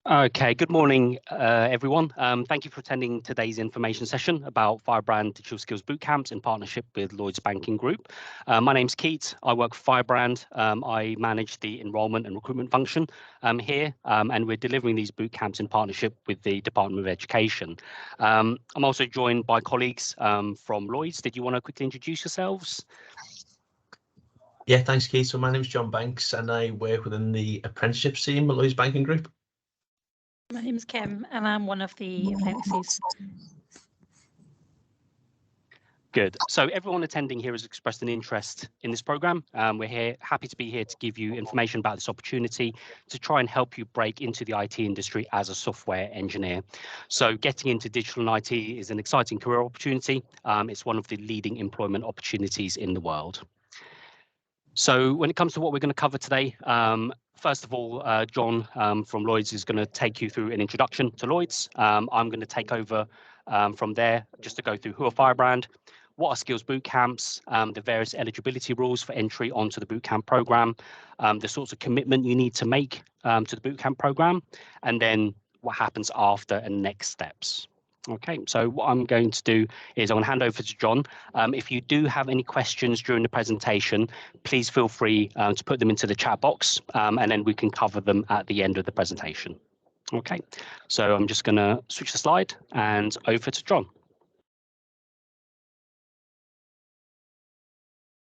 Okay, good morning, everyone. Thank you for attending today's information session about Firebrand Digital Skills Bootcamps in partnership with Lloyds Banking Group. My name's Keith. I work for Firebrand. I manage the enrolment and recruitment function here, and we're delivering these bootcamps in partnership with the Department of Education. I'm also joined by colleagues from Lloyds. Did you want to quickly introduce yourselves? Yeah, thanks, Keith. So my name is John Banks and I work within the apprenticeships team at Lloyds Banking Group. My name is Kim and I'm one of the apprentices. Good. So everyone attending here has expressed an interest in this program. We're happy to be here to give you information about this opportunity to try and help you break into the IT industry as a software engineer. So getting into digital and IT is an exciting career opportunity. It's one of the leading employment opportunities in the world. So when it comes to what we're going to cover today, first of all, John from Lloyds is going to take you through an introduction to Lloyds. I'm going to take over from there just to go through who are Firebrand, what are Skills Bootcamps, the various eligibility rules for entry onto the bootcamp program, the sorts of commitment you need to make to the bootcamp program, and then what happens after and next steps. Okay, so what I'm going to do is I'm going to hand over to John. If you do have any questions during the presentation, please feel free to put them into the chat box, and then we can cover them at the end of the presentation. Okay, so I'm just going to switch the slide and over to John.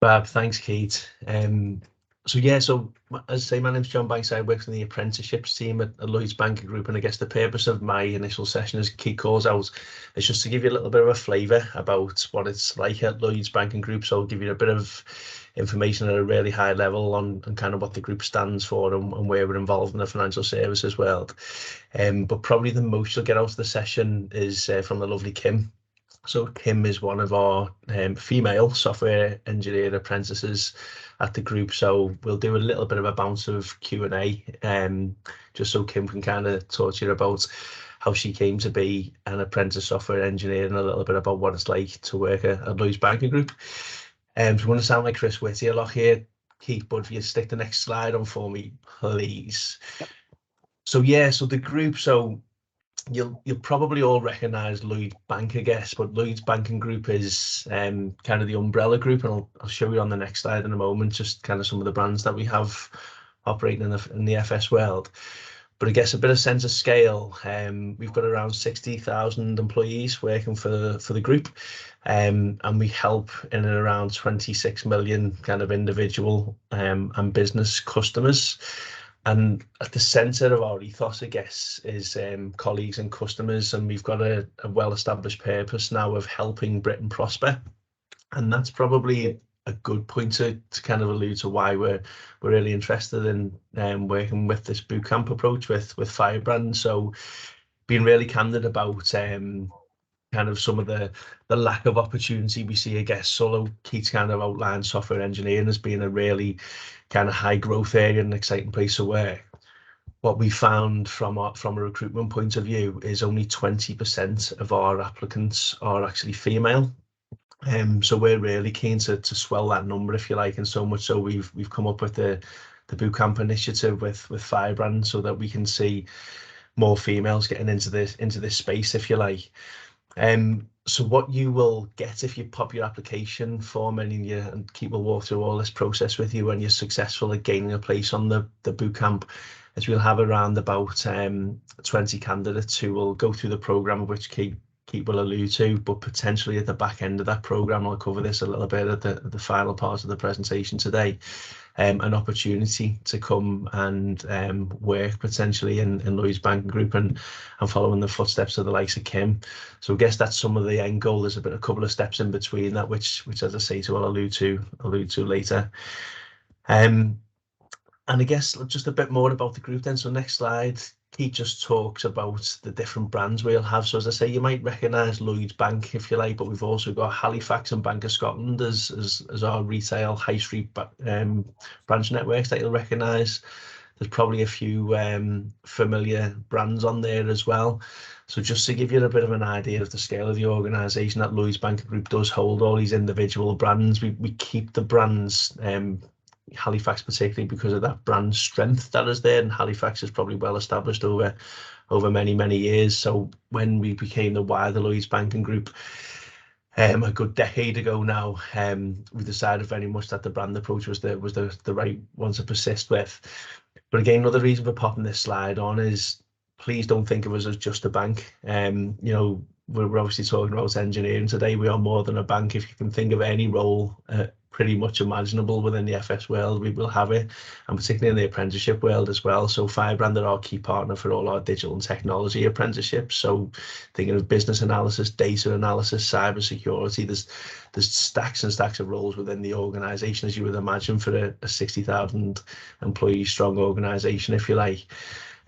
Fab, thanks, Keith. So as I say, my name's John Banks. I work in the apprenticeships team at Lloyds Banking Group, and I guess the purpose of my initial session, as Keith calls out, is just to give you a little bit of a flavour about what it's like at Lloyds Banking Group. So I'll give you a bit of information at a really high level on kind of what the group stands for and where we're involved in the financial services world. But probably the most you'll get out of the session is from the lovely Kim. So Kim is one of our female software engineer apprentices at the group. So we'll do a little bit of a bounce of Q&A, just so Kim can kind of talk to you about how she came to be an apprentice software engineer and a little bit about what it's like to work at Lloyds Banking Group. So I'm going to sound like Chris Whitty a lot here, Keith, but if you stick the next slide on for me, please. Yep. So the group, You'll probably all recognise Lloyds Bank, I guess, but Lloyds Banking Group is kind of the umbrella group, and I'll show you on the next slide in a moment just kind of some of the brands that we have operating in the FS world. But I guess a bit of sense of scale, we've got around 60,000 employees working for the group, and we help in and around 26 million kind of individual and business customers. And at the centre of our ethos, I guess, is colleagues and customers, and we've got a well-established purpose now of helping Britain prosper. And that's probably a good point to kind of allude to why we're really interested in working with this bootcamp approach with Firebrand. So being really candid about kind of some of the lack of opportunity we see, I guess. Solo Keith kind of outlined software engineering as being a really kind of high growth area and exciting place to work. What we found from a recruitment point of view is only 20% of our applicants are actually female. So we're really keen to swell that number, if you like, and so much so we've come up with the bootcamp initiative with Firebrand so that we can see more females getting into this space, if you like. So what you will get if you pop your application form and Keith will walk through all this process with you when you're successful at gaining a place on the bootcamp, is we'll have around about 20 candidates who will go through the programme, which Keith will allude to, but potentially at the back end of that programme, I'll cover this a little bit at the final part of the presentation today, an opportunity to come and work potentially in Lloyds Banking Group and following the footsteps of the likes of Kim. So I guess that's some of the end goal. There's a couple of steps in between that, which as I say, I'll allude to later. And I guess just a bit more about the group then. So next slide, Keith just talks about the different brands we'll have. So as I say, you might recognise Lloyds Bank, if you like, but we've also got Halifax and Bank of Scotland as our retail high street branch networks that you'll recognise. There's probably a few familiar brands on there as well. So just to give you a bit of an idea of the scale of the organisation, that Lloyds Banking Group does hold all these individual brands. We keep the brands Halifax particularly because of that brand strength that is there, and Halifax is probably well established over many years. So when we became the wider Lloyds Banking Group a good decade ago now, we decided very much that the brand approach was the right one to persist with. But again, another reason for popping this slide on is, please don't think of us as just a bank. You know, we're obviously talking about engineering today. We are more than a bank. If you can think of any role pretty much imaginable within the FS world, we will have it, and particularly in the apprenticeship world as well. So Firebrand are our key partner for all our digital and technology apprenticeships. So thinking of business analysis, data analysis, cyber security, there's stacks and stacks of roles within the organisation, as you would imagine, for a 60,000 employee strong organisation, if you like.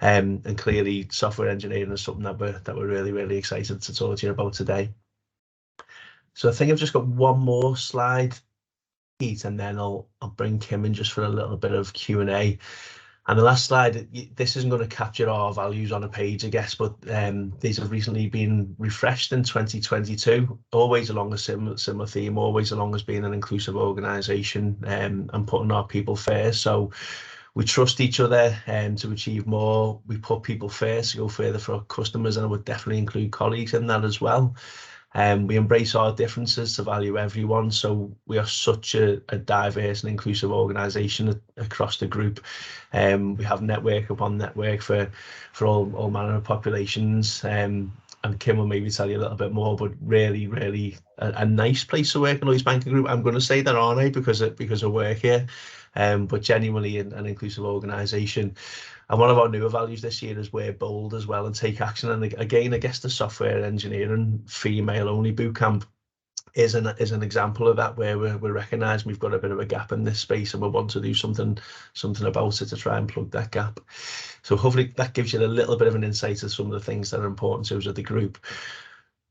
And clearly software engineering is something that we're really excited to talk to you about today. So I think I've just got one more slide, Pete, and then I'll bring Kim in just for a little bit of Q&A. And the last slide, this isn't going to capture our values on a page, I guess, but these have recently been refreshed in 2022, always along a similar theme, always along as being an inclusive organisation and putting our people first. So we trust each other to achieve more. We put people first to go further for our customers, and I would definitely include colleagues in that as well. We embrace our differences to value everyone. So we are such a diverse and inclusive organisation across the group. We have network upon network for all manner of populations. And Kim will maybe tell you a little bit more, but really a nice place to work in Lloyds Banking Group. I'm going to say that, aren't I, because I work here. But genuinely an inclusive organisation. And one of our newer values this year is we're bold as well and take action. And again, I guess the software engineering female only bootcamp is an example of that, where we're recognising we've got a bit of a gap in this space and we want to do something about it to try and plug that gap. So hopefully that gives you a little bit of an insight to some of the things that are important to us at the group.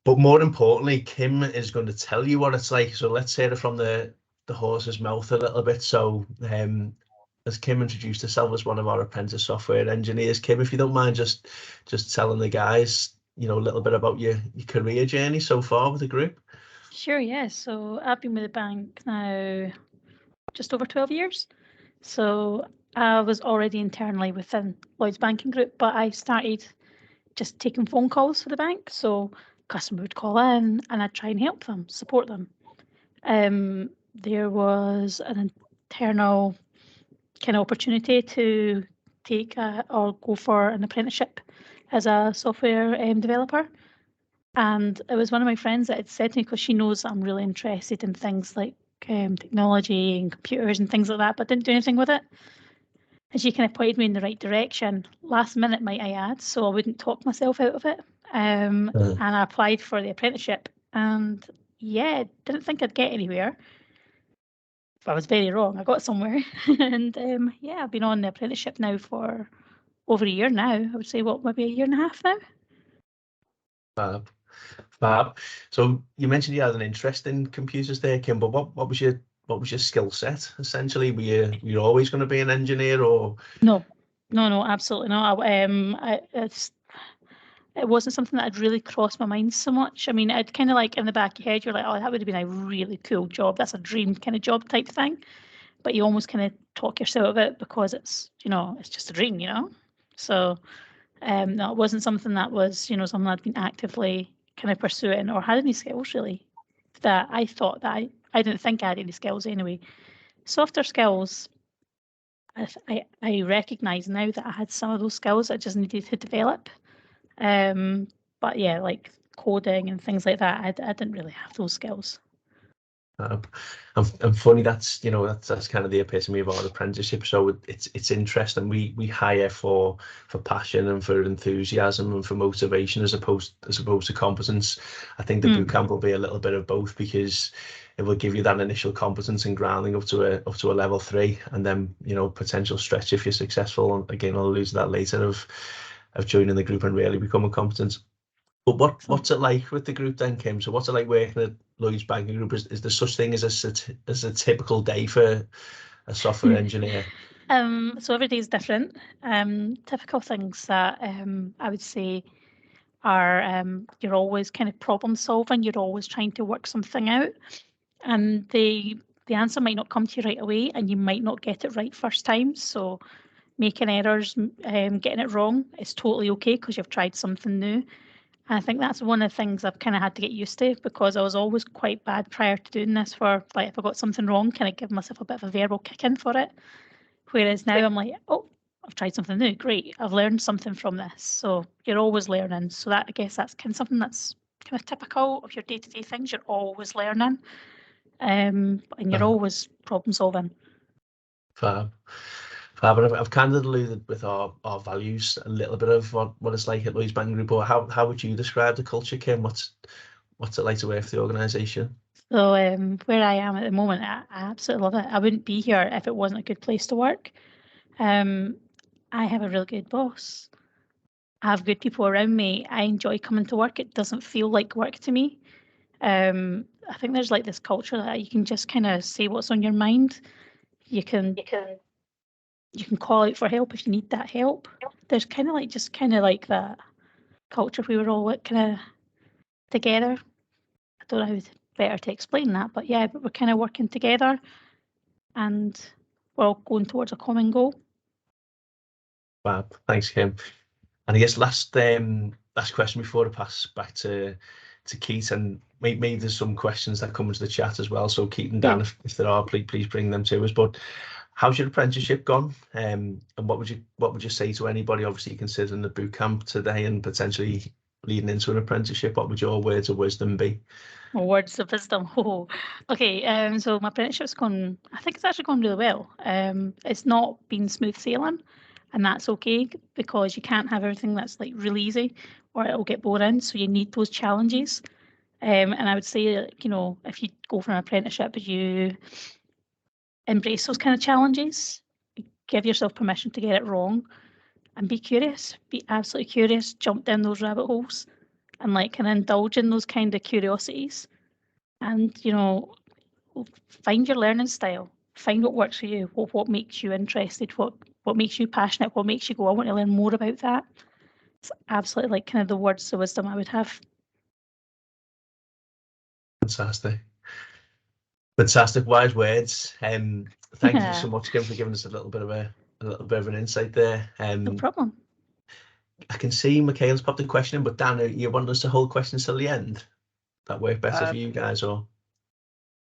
But more importantly, Kim is going to tell you what it's like. So let's hear it from the horse's mouth a little bit. So as Kim introduced herself as one of our apprentice software engineers, Kim, if you don't mind just telling the guys, you know, a little bit about your career journey so far with the group. Sure, yeah. So I've been with the bank now just over 12 years. So I was already internally within Lloyds Banking Group, but I started just taking phone calls for the bank. So customer would call in and I'd try and help them, support them. There was an internal kind of opportunity to take or go for an apprenticeship as a software developer. And it was one of my friends that had said to me, because she knows I'm really interested in things like technology and computers and things like that, but didn't do anything with it. And she kind of pointed me in the right direction, last minute might I add, so I wouldn't talk myself out of it. And I applied for the apprenticeship, and yeah, didn't think I'd get anywhere. I was very wrong. I got somewhere. And yeah, I've been on the apprenticeship now for over a year now. I would say, maybe a year and a half now. Fab. So you mentioned you had an interest in computers there, Kim, but what was your skill set essentially? Were you always going to be an engineer, or? No, absolutely not. It wasn't something that had really crossed my mind so much. I mean, I'd kind of like in the back of your head, you're like, oh, that would have been a really cool job. That's a dream kind of job type thing. But you almost kind of talk yourself out of it because it's, you know, it's just a dream, you know? So no, it wasn't something that was, you know, something I'd been actively kind of pursuing or had any skills really. That I thought that I didn't think I had any skills anyway. Softer skills, I recognise now that I had some of those skills I just needed to develop. But yeah, like coding and things like that, I didn't really have those skills. And funny, that's kind of the epitome of our apprenticeship. So it's interesting. We hire for passion and for enthusiasm and for motivation as opposed to competence. I think the bootcamp will be a little bit of both, because it will give you that initial competence and grounding up to a level 3, and then, you know, potential stretch if you're successful. And again, I'll allude to that later of joining the group and really becoming competent. But what's it like with the group then, Kim? So what's it like working at Lloyds Banking Group? Is there such thing as a typical day for a software engineer? So every day is different. Typical things that I would say are you're always kind of problem solving. You're always trying to work something out. And the the answer might not come to you right away, and you might not get it right first time. So making errors, getting it wrong is totally okay because you've tried something new. And I think that's one of the things I've kind of had to get used to, because I was always quite bad prior to doing this, for like if I got something wrong, kind of give myself a bit of a verbal kick in for it. Whereas now I'm like, oh, I've tried something new. Great, I've learned something from this. So you're always learning. So that, I guess that's kind of something that's kind of typical of your day-to-day things. You're always learning, and you're always problem solving. Fab. Fab. And I've kind of alluded with our values a little bit of what it's like at Lloyds Banking Group. But how would you describe the culture, Kim? What's it like to work for the organisation? So where I am at the moment, I absolutely love it. I wouldn't be here if it wasn't a good place to work. I have a really good boss. I have good people around me. I enjoy coming to work. It doesn't feel like work to me. I think there's like this culture that you can just kind of say what's on your mind. You can call out for help if you need that help. There's kind of like that culture where we're all kind of together. I don't know how better to explain that, but yeah, we're kind of working together, and we're all going towards a common goal. Fab. Thanks, Kim. And I guess last question before I pass back to Keith, and maybe there's some questions that come into the chat as well. So Keith and Dan, if there are, please bring them to us. But how's your apprenticeship gone? And what would you say to anybody obviously considering the boot camp today and potentially leading into an apprenticeship? What would your words of wisdom be? Words of wisdom. Oh, okay. So my apprenticeship's gone. I think it's actually gone really well. It's not been smooth sailing, and that's okay, because you can't have everything that's like really easy, or it'll get boring. So you need those challenges. And I would say, you know, if you go for an apprenticeship, you embrace those kind of challenges. Give yourself permission to get it wrong, and be curious. Be absolutely curious. Jump down those rabbit holes, and like kind of indulge in those kind of curiosities, and you know, find your learning style. Find what works for you. What makes you interested? What makes you passionate? What makes you go, I want to learn more about that? It's absolutely like kind of the words of wisdom I would have. Fantastic wise words. Thank you so much, Kim, for giving us a little bit of an insight there. No problem. I can see Michaela's popped a question in, but Dan, you want us to hold questions till the end? That work better for you guys, or?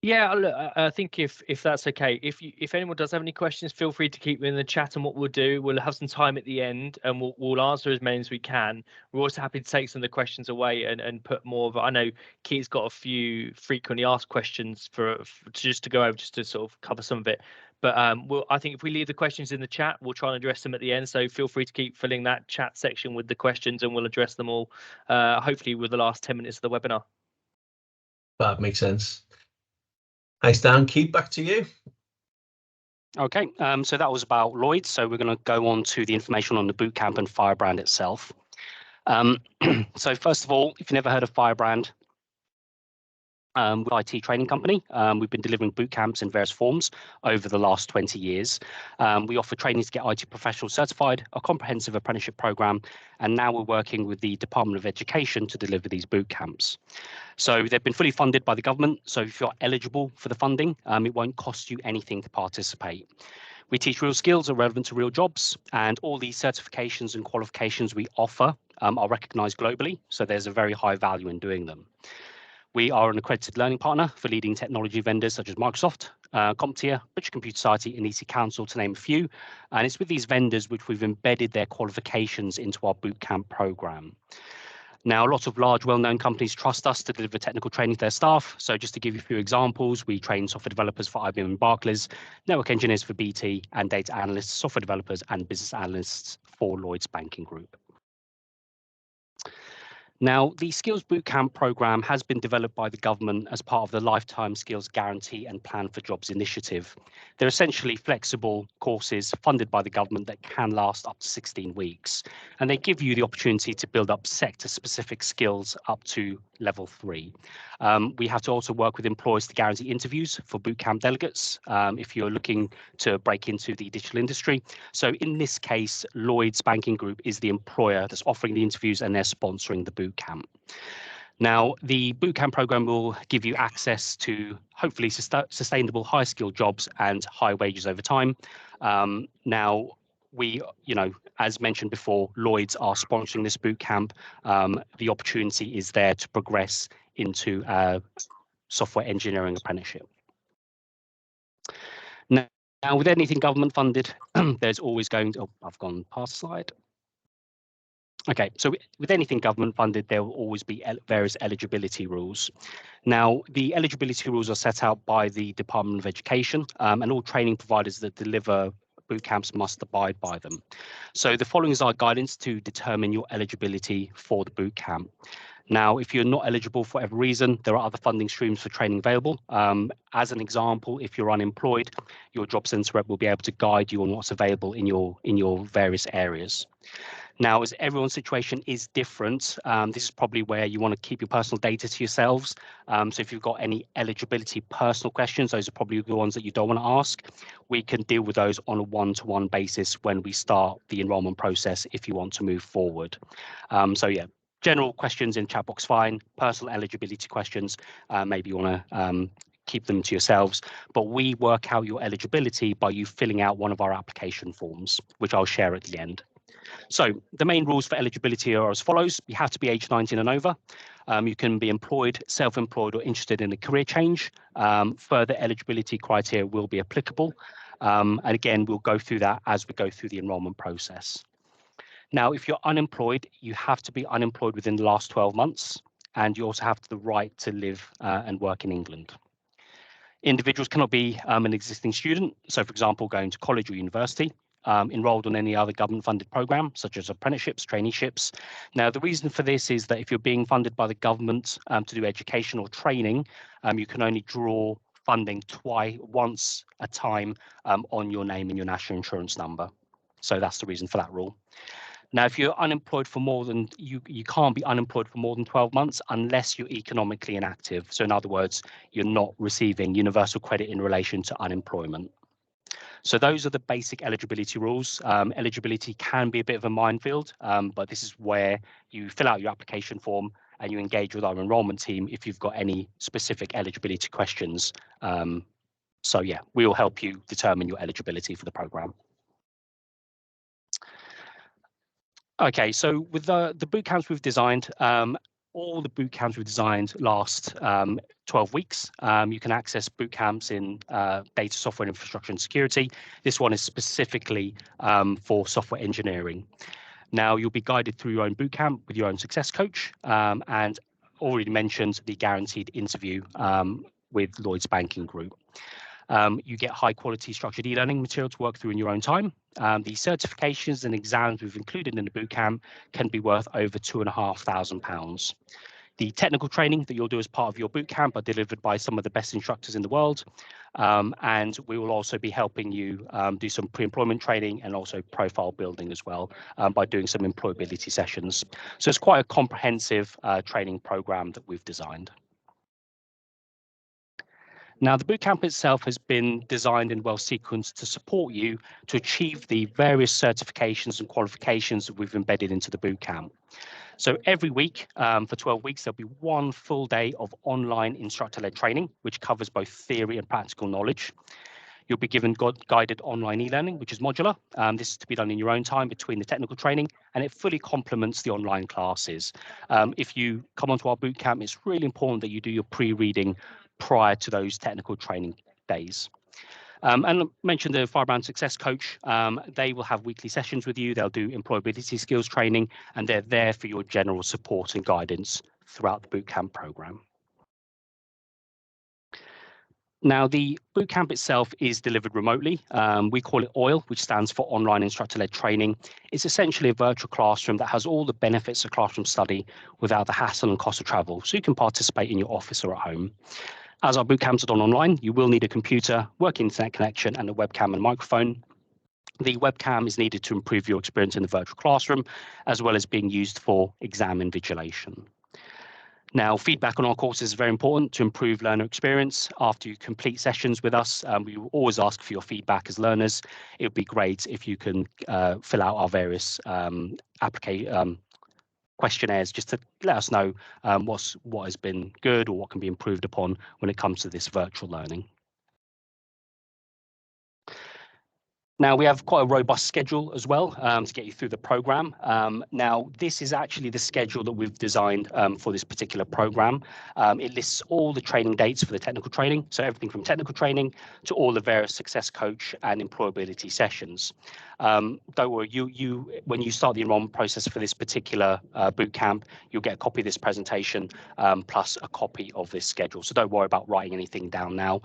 Yeah, look, I think if that's okay, if anyone does have any questions, feel free to keep them in the chat, and what we'll do, we'll have some time at the end, and we'll answer as many as we can. We're also happy to take some of the questions away and put more of. I know Keith's got a few frequently asked questions for just to go over, just to sort of cover some of it. But I think if we leave the questions in the chat, we'll try and address them at the end. So feel free to keep filling that chat section with the questions, and we'll address them all, hopefully with the last 10 minutes of the webinar. That makes sense. Thanks, Dan. Keith, back to you. Okay, so that was about Lloyd. So we're going to go on to the information on the Bootcamp and Firebrand itself. So first of all, if you've never heard of Firebrand, we're an IT training company. We've been delivering boot camps in various forms over the last 20 years. We offer training to get IT professionals certified, a comprehensive apprenticeship program, and now we're working with the Department of Education to deliver these boot camps. So they've been fully funded by the government. So if you're eligible for the funding, it won't cost you anything to participate. We teach real skills are relevant to real jobs, and all these certifications and qualifications we offer are recognised globally. So there's a very high value in doing them. We are an accredited learning partner for leading technology vendors such as Microsoft, CompTIA, British Computer Society, and EC Council, to name a few. And it's with these vendors which we've embedded their qualifications into our bootcamp program. Now, a lot of large, well-known companies trust us to deliver technical training to their staff. So just to give you a few examples, we train software developers for IBM and Barclays, network engineers for BT, and data analysts, software developers, and business analysts for Lloyds Banking Group. Now, the Skills Bootcamp program has been developed by the government as part of the Lifetime Skills Guarantee and Plan for Jobs initiative. They're essentially flexible courses funded by the government that can last up to 16 weeks. And they give you the opportunity to build up sector-specific skills up to level 3. We have to also work with employers to guarantee interviews for bootcamp delegates if you're looking to break into the digital industry. So in this case, Lloyds Banking Group is the employer that's offering the interviews, and they're sponsoring the bootcamp. Now, the bootcamp program will give you access to hopefully sustainable high-skilled jobs and high wages over time. Now, we, as mentioned before, Lloyds are sponsoring this bootcamp. The opportunity is there to progress into a software engineering apprenticeship. Now, with anything government funded, there's always going to, I've gone past slide. Okay, so with anything government funded, there will always be various eligibility rules. Now, the eligibility rules are set out by the Department of Education, and all training providers that deliver bootcamps must abide by them. So the following is our guidance to determine your eligibility for the bootcamp. Now, if you're not eligible for whatever reason, there are other funding streams for training available. As an example, if you're unemployed, your job centre rep will be able to guide you on what's available in your various areas. Now, as everyone's situation is different, this is probably where you want to keep your personal data to yourselves. So if you've got any eligibility personal questions, those are probably the ones that you don't want to ask. We can deal with those on a one-to-one basis when we start the enrolment process if you want to move forward. So yeah, general questions in chat box fine, personal eligibility questions, maybe you want to keep them to yourselves, but we work out your eligibility by you filling out one of our application forms, which I'll share at the end. So the main rules for eligibility are as follows. You have to be age 19 and over. You can be employed, self-employed, or interested in a career change. Further eligibility criteria will be applicable. And again, we'll go through that as we go through the enrolment process. Now, if you're unemployed, you have to be unemployed within the last 12 months, and you also have the right to live and work in England. Individuals cannot be an existing student, so for example, going to college or university, enrolled on any other government-funded program, such as apprenticeships, traineeships. Now, the reason for this is that if you're being funded by the government to do education or training, you can only draw funding once a time on your name and your national insurance number. So that's the reason for that rule. Now, if you're unemployed for more than, you can't be unemployed for more than 12 months unless you're economically inactive. So in other words, you're not receiving universal credit in relation to unemployment. So those are the basic eligibility rules. Eligibility can be a bit of a minefield, but this is where you fill out your application form and you engage with our enrolment team if you've got any specific eligibility questions. So yeah, we will help you determine your eligibility for the program. Okay, so with the bootcamps we've designed, all the bootcamps we've designed last 12 weeks. You can access bootcamps in data, software, infrastructure, and security. This one is specifically for software engineering. Now, you'll be guided through your own bootcamp with your own success coach, and already mentioned the guaranteed interview with Lloyds Banking Group. You get high quality structured e-learning material to work through in your own time. The certifications and exams we've included in the bootcamp can be worth over £2,500. The technical training that you'll do as part of your bootcamp are delivered by some of the best instructors in the world. And we will also be helping you do some pre-employment training and also profile building as well by doing some employability sessions. So it's quite a comprehensive training program that we've designed. Now, the bootcamp itself has been designed and well sequenced to support you to achieve the various certifications and qualifications that we've embedded into the bootcamp. So every week for 12 weeks, there'll be one full day of online instructor-led training, which covers both theory and practical knowledge. You'll be given guided online e-learning, which is modular. This is to be done in your own time between the technical training, and it fully complements the online classes. If you come onto our bootcamp, it's really important that you do your pre-reading prior to those technical training days. And I mentioned the Firebrand Success Coach. They will have weekly sessions with you. They'll do employability skills training, and they're there for your general support and guidance throughout the bootcamp program. Now, the bootcamp itself is delivered remotely. We call it OIL, which stands for Online Instructor-Led Training. It's essentially a virtual classroom that has all the benefits of classroom study without the hassle and cost of travel, so you can participate in your office or at home. As our bootcamps are done online, you will need a computer, working internet connection, and a webcam and microphone. The webcam is needed to improve your experience in the virtual classroom, as well as being used for exam invigilation. Now, feedback on our courses is very important to improve learner experience. After you complete sessions with us, we will always ask for your feedback as learners. It would be great if you can fill out our various questionnaires just to let us know what has been good or what can be improved upon when it comes to this virtual learning. Now, we have quite a robust schedule as well to get you through the program. Now, this is actually the schedule that we've designed for this particular program. It lists all the training dates for the technical training, so everything from technical training to all the various success coach and employability sessions. Don't worry, when you start the enrollment process for this particular boot camp, you'll get a copy of this presentation plus a copy of this schedule. So don't worry about writing anything down now.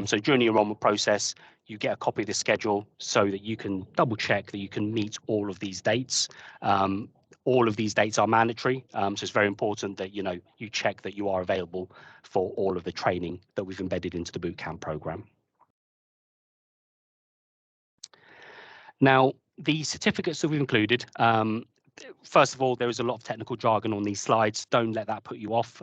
So during the enrollment process, you get a copy of the schedule so that you can double check that you can meet all of these dates. All of these dates are mandatory, so it's very important that you check that you are available for all of the training that we've embedded into the bootcamp program. Now, the certificates that we've included, first of all, there is a lot of technical jargon on these slides. Don't let that put you off.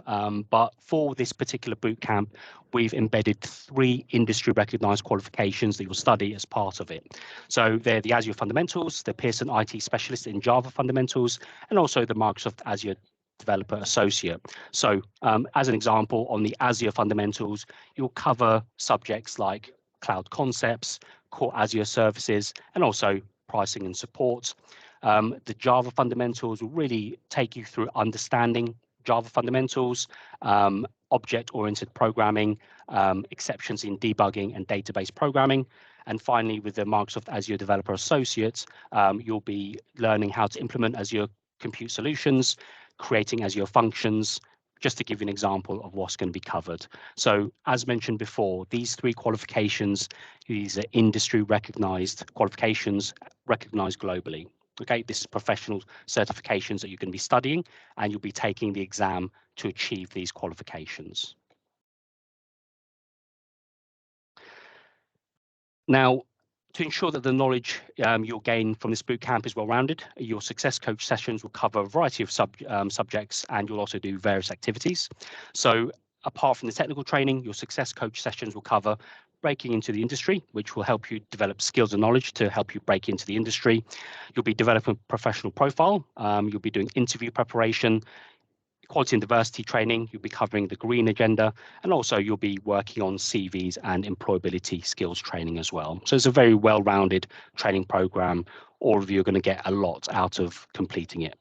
But for this particular bootcamp, we've embedded 3 industry recognised qualifications that you'll study as part of it. So they're the Azure Fundamentals, the Pearson IT Specialist in Java Fundamentals, and also the Microsoft Azure Developer Associate. So as an example, on the Azure Fundamentals, you'll cover subjects like cloud concepts, core Azure services, and also pricing and support. The Java fundamentals will really take you through understanding Java fundamentals, object-oriented programming, exceptions in debugging and database programming. And finally, with the Microsoft Azure Developer Associates, you'll be learning how to implement Azure Compute Solutions, creating Azure functions, just to give you an example of what's going to be covered. So as mentioned before, these 3 qualifications, these are industry recognized qualifications, recognized globally. Okay, this is professional certifications that you're going to be studying, and you'll be taking the exam to achieve these qualifications. Now, to ensure that the knowledge you'll gain from this bootcamp is well-rounded, your success coach sessions will cover a variety of subjects, and you'll also do various activities. So apart from the technical training, your success coach sessions will cover breaking into the industry, which will help you develop skills and knowledge to help you break into the industry. You'll be developing a professional profile. You'll be doing interview preparation, equality and diversity training. You'll be covering the green agenda, and also you'll be working on CVs and employability skills training as well. So it's a very well-rounded training program. All of you are going to get a lot out of completing it.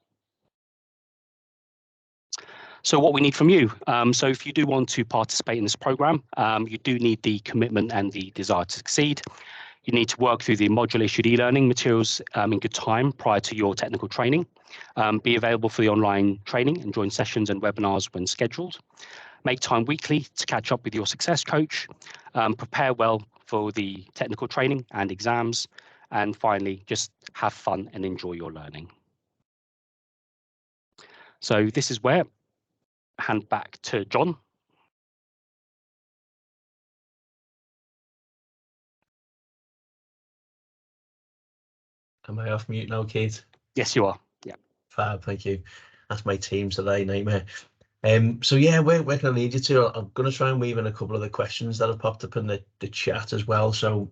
So what we need from you. So if you do want to participate in this program, you do need the commitment and the desire to succeed. You need to work through the module issued e-learning materials in good time prior to your technical training. Be available for the online training and join sessions and webinars when scheduled. Make time weekly to catch up with your success coach. Prepare well for the technical training and exams. And finally, just have fun and enjoy your learning. So this is where I hand back to John. Am I off mute now, Kate? Yes, you are. Yeah. Fab, thank you. That's my team today, nightmare. So yeah, where can I lead you to? I'm going to try and weave in a couple of the questions that have popped up in the chat as well. So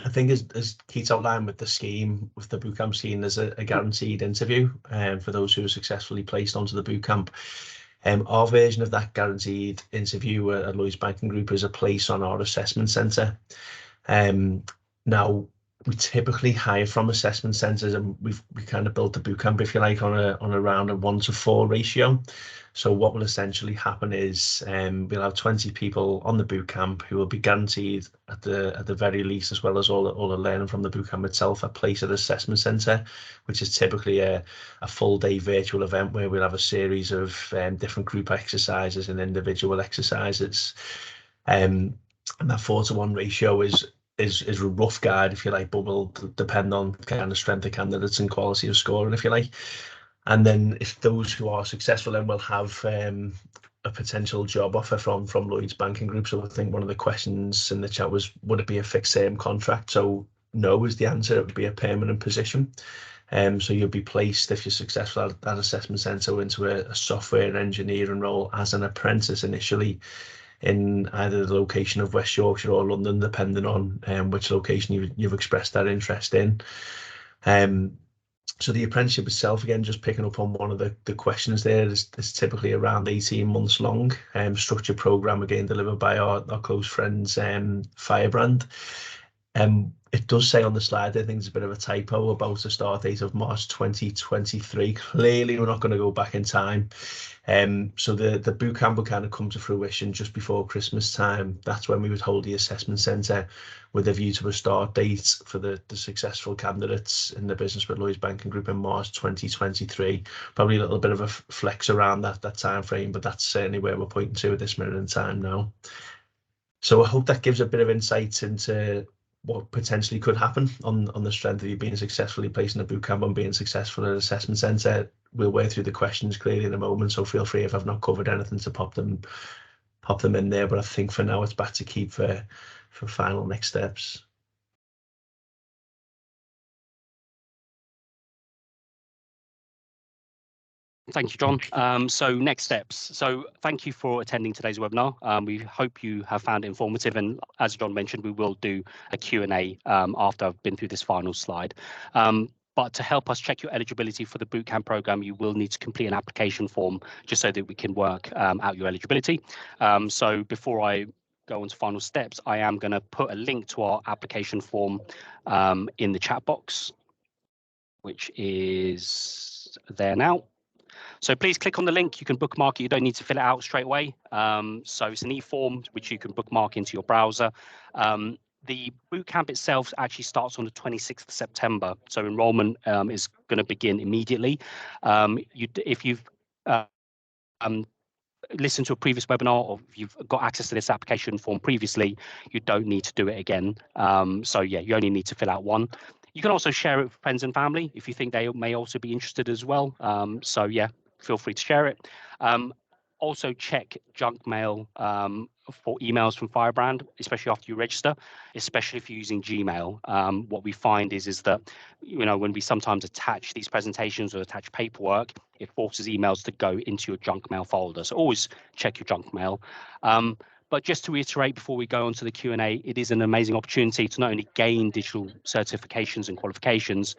I think as Keith outlined with the scheme, with the bootcamp scheme, there's a guaranteed interview for those who are successfully placed onto the bootcamp. Our version of that guaranteed interview at Lloyds Banking Group is a place on our assessment centre. Now, we typically hire from assessment centres, and we kind of built the bootcamp, if you like, on around a 1-to-4 ratio. So what will essentially happen is we'll have 20 people on the bootcamp who will be guaranteed at the very least, as well as all the learning from the bootcamp itself, a place at assessment centre, which is typically a full day virtual event where we'll have a series of different group exercises and individual exercises. And that 4-to-1 ratio is a rough guide, if you like, but will depend on kind of strength of candidates and quality of scoring, if you like. And then if those who are successful, then will have a potential job offer from Lloyds Banking Group. So I think one of the questions in the chat was, would it be a fixed term contract? So no is the answer. It would be a permanent position. So you'll be placed, if you're successful at that assessment centre, into a software engineering role as an apprentice initially, in either the location of West Yorkshire or London, depending on which location you've expressed that interest in. So the apprenticeship itself, again, just picking up on one of the questions there, is typically around 18 months long, structured program, again, delivered by our close friends, Firebrand. It does say on the slide, I think there's a bit of a typo about the start date of March 2023. Clearly, we're not going to go back in time. So the bootcamp will kind of come to fruition just before Christmas time. That's when we would hold the assessment centre with a view to a start date for the successful candidates in the business with Lloyds Banking Group in March 2023. Probably a little bit of a flex around that time frame, but that's certainly where we're pointing to at this minute in time now. So I hope that gives a bit of insight into what potentially could happen on the strength of you being successfully placed in a bootcamp and being successful at an assessment centre. We'll work through the questions clearly in a moment, so feel free, if I've not covered anything, to pop them in there. But I think for now it's back to Keith for final next steps. Thank you, John. So next steps. So thank you for attending today's webinar. We hope you have found it informative, and as John mentioned, we will do a Q&A after I've been through this final slide. But to help us check your eligibility for the bootcamp program, you will need to complete an application form just so that we can work out your eligibility. So before I go on to final steps, I am going to put a link to our application form in the chat box, which is there now. So please click on the link. You can bookmark it. You don't need to fill it out straight away. So it's an e-form which you can bookmark into your browser. The bootcamp itself actually starts on the 26th of September. So enrollment is going to begin immediately. If you've listened to a previous webinar, or if you've got access to this application form previously, you don't need to do it again. So yeah, you only need to fill out one. You can also share it with friends and family if you think they may also be interested as well. So yeah, feel free to share it. Also check junk mail for emails from Firebrand, especially after you register, especially if you're using Gmail. What we find is that, you know, when we sometimes attach these presentations or attach paperwork, it forces emails to go into your junk mail folder. So always check your junk mail. But just to reiterate before we go on to the Q&A, it is an amazing opportunity to not only gain digital certifications and qualifications,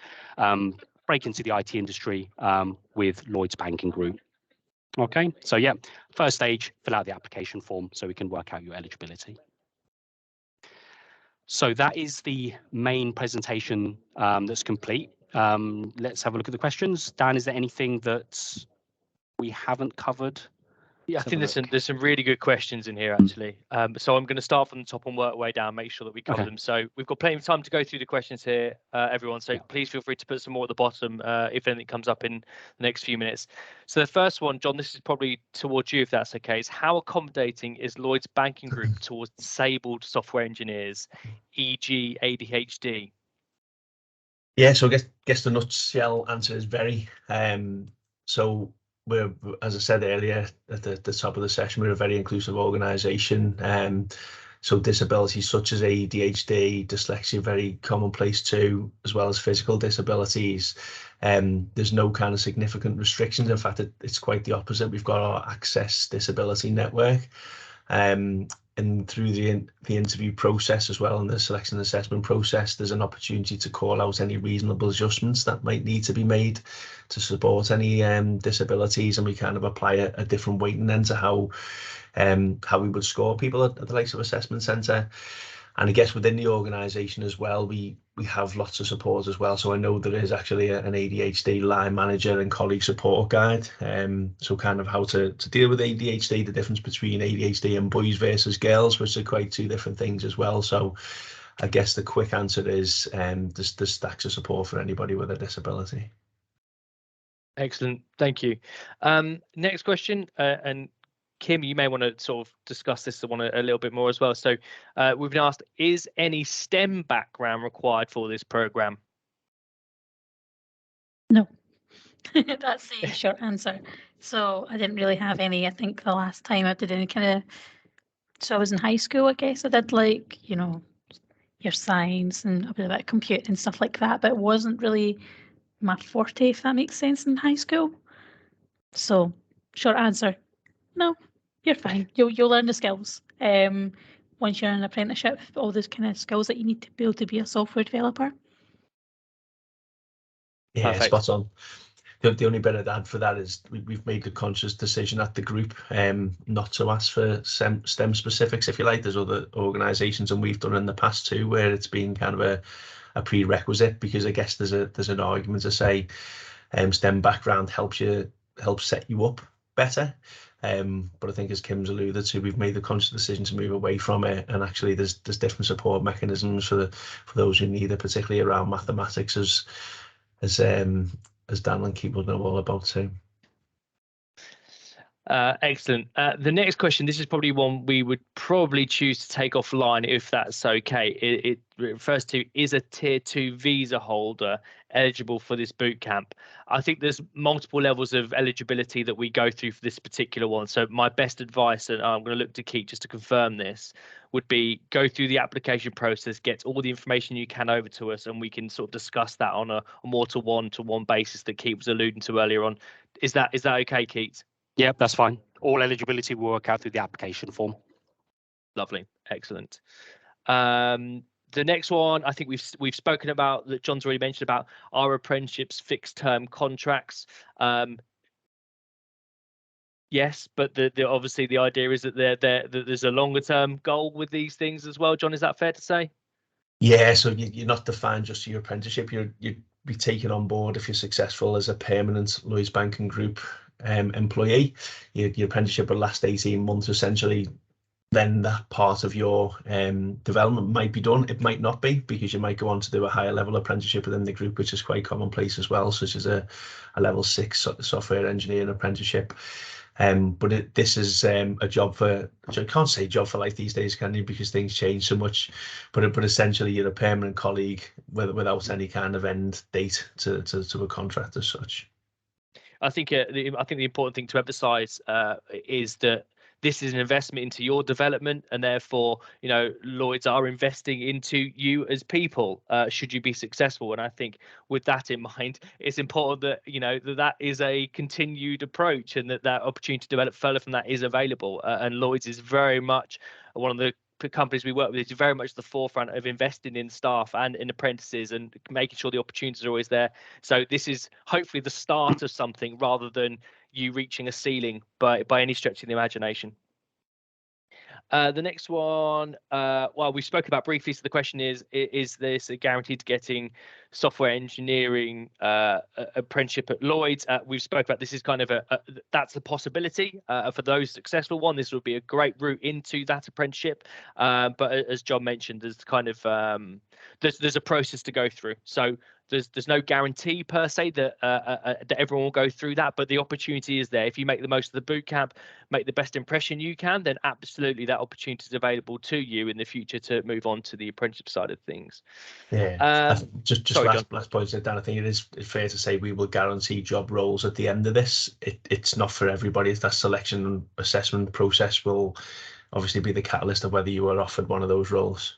break into the IT industry with Lloyds Banking Group. Okay, so yeah, first stage, fill out the application form so we can work out your eligibility. So that is the main presentation that's complete. Let's have a look at the questions. Dan, is there anything that we haven't covered? Yeah, I think there's some really good questions in here, actually. So I'm going to start from the top and work way down, make sure that we cover them. So we've got plenty of time to go through the questions here, everyone. So please feel free to put some more at the bottom if anything comes up in the next few minutes. So the first one, John, this is probably towards you, if that's okay, is how accommodating is Lloyds Banking Group towards disabled software engineers, e.g. ADHD? Yeah, so I guess the nutshell answer is very. So we're, as I said earlier at the top of the session, we're a very inclusive organisation. So disabilities such as ADHD, dyslexia, very commonplace too, as well as physical disabilities. There's no kind of significant restrictions. In fact, it's quite the opposite. We've got our Access Disability Network. And through the interview process as well, and the selection and assessment process, there's an opportunity to call out any reasonable adjustments that might need to be made to support any disabilities, and we kind of apply a different weighting then to how we would score people at the likes of assessment centre. And I guess within the organisation as well, we have lots of support as well. So I know there is actually an ADHD line manager and colleague support guide. So kind of how to deal with ADHD, the difference between ADHD and boys versus girls, which are quite two different things as well. So I guess the quick answer is there's stacks of support for anybody with a disability. Excellent, thank you. Next question, and Kim, you may want to sort of discuss this one a little bit more as well. So we've been asked, is any STEM background required for this program? No, that's the short answer. So I didn't really have any. I think the last time I did any kind of, so I was in high school, I guess I did, like, you know, your science and a bit about computing and stuff like that, but it wasn't really my forte, if that makes sense, in high school. So short answer, no. You're fine. You'll learn the skills. Once you're in an apprenticeship, all those kind of skills that you need to be able to be a software developer. Yeah, Perfect. spot on. The only bit I'd add for that is we've made the conscious decision at the group not to ask for STEM specifics, if you like. There's other organisations, and we've done in the past too, where it's been kind of a prerequisite, because I guess there's an argument to say STEM background helps set you up better. But I think, as Kim's alluded to, we've made the conscious decision to move away from it, and actually there's different support mechanisms for those who need it, particularly around mathematics, as Dan and Keith will know all about too. Excellent. The next question, this is probably one we would probably choose to take offline, if that's okay. It refers to, is a tier 2 visa holder eligible for this boot camp? I think there's multiple levels of eligibility that we go through for this particular one. So my best advice, and I'm going to look to Keith just to confirm this, would be go through the application process, get all the information you can over to us, and we can sort of discuss that on a more to one basis that Keith was alluding to earlier on. Is that okay, Keith? Yeah, that's fine. All eligibility will work out through the application form. Lovely, excellent. The next one, I think we've spoken about, that John's already mentioned about our apprenticeships, fixed term contracts. Yes, but the obviously the idea is that there's a longer term goal with these things as well. John, is that fair to say? Yeah, so you're not defined just to your apprenticeship. You'd be taken on board if you're successful as a permanent Lloyds Banking Group employee. Your apprenticeship will last 18 months essentially. Then that part of your development might be done. It might not be, because you might go on to do a higher level apprenticeship within the group, which is quite commonplace as well, such as a level 6 software engineering apprenticeship. But this is a job for, I can't say job for life these days, can you? Because things change so much. But essentially, you're a permanent colleague without any kind of end date to a contract as such. I think the important thing to emphasise is that this is an investment into your development, and therefore, Lloyds are investing into you as people, should you be successful. And I think with that in mind, it's important that, that is a continued approach, and that opportunity to develop further from that is available. And Lloyds is very much one of the companies we work with, is very much the forefront of investing in staff and in apprentices and making sure the opportunities are always there. So this is hopefully the start of something, rather than you reaching a ceiling by any stretch of the imagination. The next one, well, we spoke about briefly. So the question is this a guarantee to getting software engineering apprenticeship at Lloyds? We've spoke about this is kind of that's a possibility for those successful one. This would be a great route into that apprenticeship. But as John mentioned, there's kind of there's a process to go through. So there's no guarantee per se that everyone will go through that, but the opportunity is there. If you make the most of the boot camp, make the best impression you can, then absolutely that opportunity is available to you in the future to move on to the apprenticeship side of things. Yeah, just sorry, last point, Dan. I think it's fair to say we will guarantee job roles at the end of this. It's not for everybody. That selection and assessment process will obviously be the catalyst of whether you are offered one of those roles.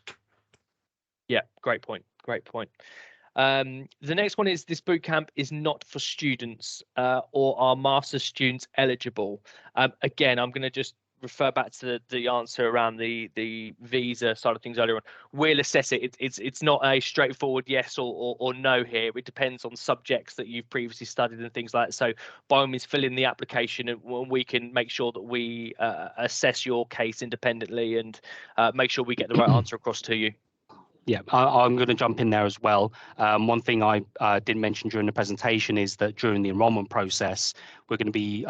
Yeah, great point. The next one is, this bootcamp is not for students or are master's students eligible? Again, I'm going to just refer back to the answer around the visa side of things earlier on. We'll assess it. It's not a straightforward yes or no here. It depends on subjects that you've previously studied and things like that. So by all means, fill in the application, and we can make sure that we assess your case independently and make sure we get the right answer across to you. Yeah, I'm going to jump in there as well. One thing I did mention during the presentation is that during the enrolment process, we're going to be